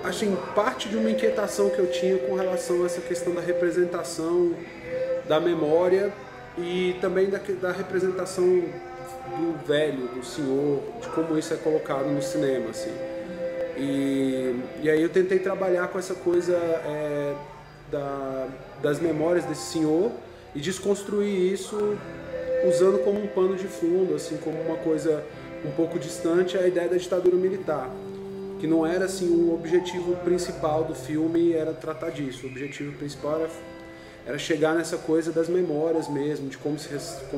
assim, parte de uma inquietação que eu tinha com relação a essa questão da representação da memória e também da representação do velho, do senhor, de como isso é colocado no cinema, assim. E aí eu tentei trabalhar com essa coisa das memórias desse senhor e desconstruir isso usando como um pano de fundo, assim, como uma coisa um pouco distante a ideia da ditadura militar, que não era assim o objetivo principal do filme, era tratar disso. O objetivo principal era chegar nessa coisa das memórias mesmo, de como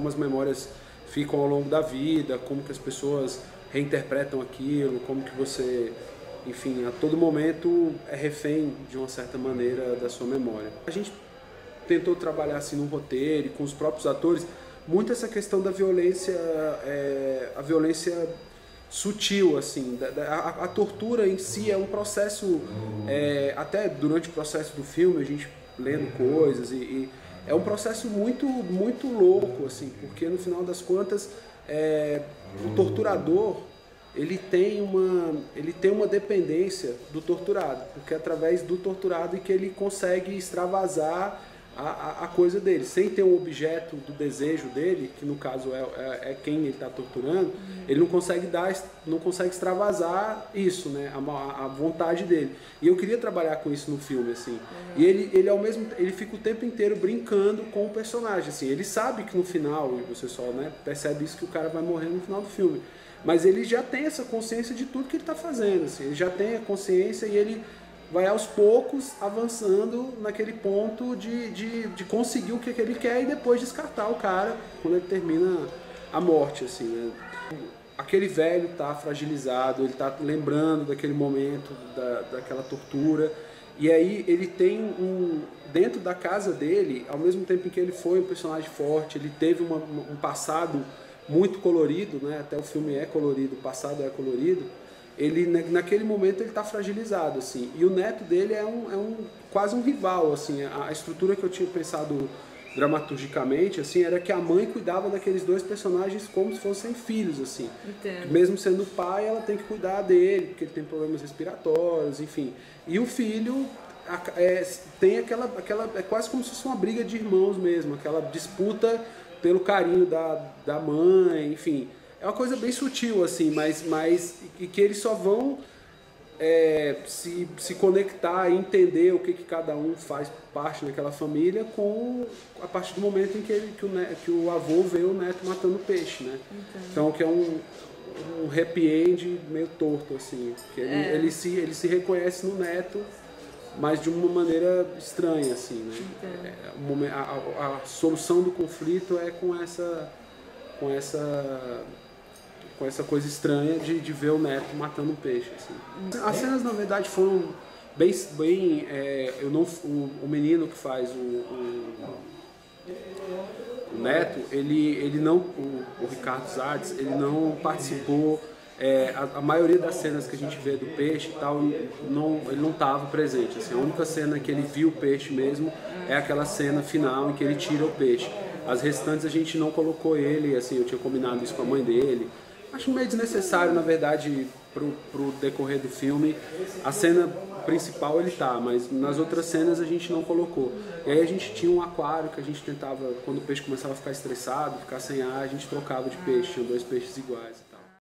as memórias ficam ao longo da vida, como que as pessoas reinterpretam aquilo, como que você, enfim, a todo momento é refém de uma certa maneira da sua memória. A gente tentou trabalhar assim no roteiro e com os próprios atores muito essa questão da violência, a violência sutil, assim, a tortura em si é um processo, até durante o processo do filme a gente lendo coisas e é um processo muito, muito louco, assim, porque no final das contas o torturador ele tem uma dependência do torturado, porque é através do torturado que ele consegue extravasar a coisa dele, sem ter um objeto do desejo dele, que no caso é quem ele está torturando, ele não consegue extravasar isso, né, a vontade dele. E eu queria trabalhar com isso no filme, assim. E ele fica o tempo inteiro brincando com o personagem, assim. Ele sabe que no final, e você só, né, percebe isso, que o cara vai morrer no final do filme. Mas ele já tem essa consciência de tudo que ele está fazendo, assim. Ele já tem a consciência e ele vai aos poucos avançando naquele ponto de conseguir o que ele quer e depois descartar o cara quando ele termina a morte, assim, né? Aquele velho tá fragilizado, ele tá lembrando daquele momento, daquela tortura, e aí ele tem dentro da casa dele, ao mesmo tempo em que ele foi um personagem forte, ele teve um passado muito colorido, né? Até o filme é colorido, o passado é colorido. Ele, naquele momento, ele está fragilizado, assim, e o neto dele é quase um rival, assim. A estrutura que eu tinha pensado dramaturgicamente, assim, era que a mãe cuidava daqueles dois personagens como se fossem filhos, assim. Entendo. Mesmo sendo pai, ela tem que cuidar dele, porque ele tem problemas respiratórios, enfim. E o filho tem aquela é quase como se fosse uma briga de irmãos mesmo, aquela disputa pelo carinho da mãe, enfim. É uma coisa bem sutil, assim, mas e que eles só vão se conectar e entender o que cada um faz parte naquela família a partir do momento em que o avô vê o neto matando peixe, né? Então, que é um happy end meio torto, assim, que ele se reconhece no neto, mas de uma maneira estranha, assim, né? A solução do conflito é com essa coisa estranha de ver o neto matando um peixe, assim. As cenas, na verdade, foram bem o menino que faz o neto, ele não, o Ricardo Zades, ele não participou. A maioria das cenas que a gente vê do peixe e tal, ele não estava presente, assim. A única cena que ele viu o peixe mesmo é aquela cena final em que ele tira o peixe. As restantes a gente não colocou ele, assim, eu tinha combinado isso com a mãe dele. Acho meio desnecessário, na verdade, pro decorrer do filme. A cena principal ele tá, mas nas outras cenas a gente não colocou. E aí a gente tinha um aquário que a gente tentava, quando o peixe começava a ficar estressado, ficar sem ar, a gente trocava de peixe, tinha dois peixes iguais.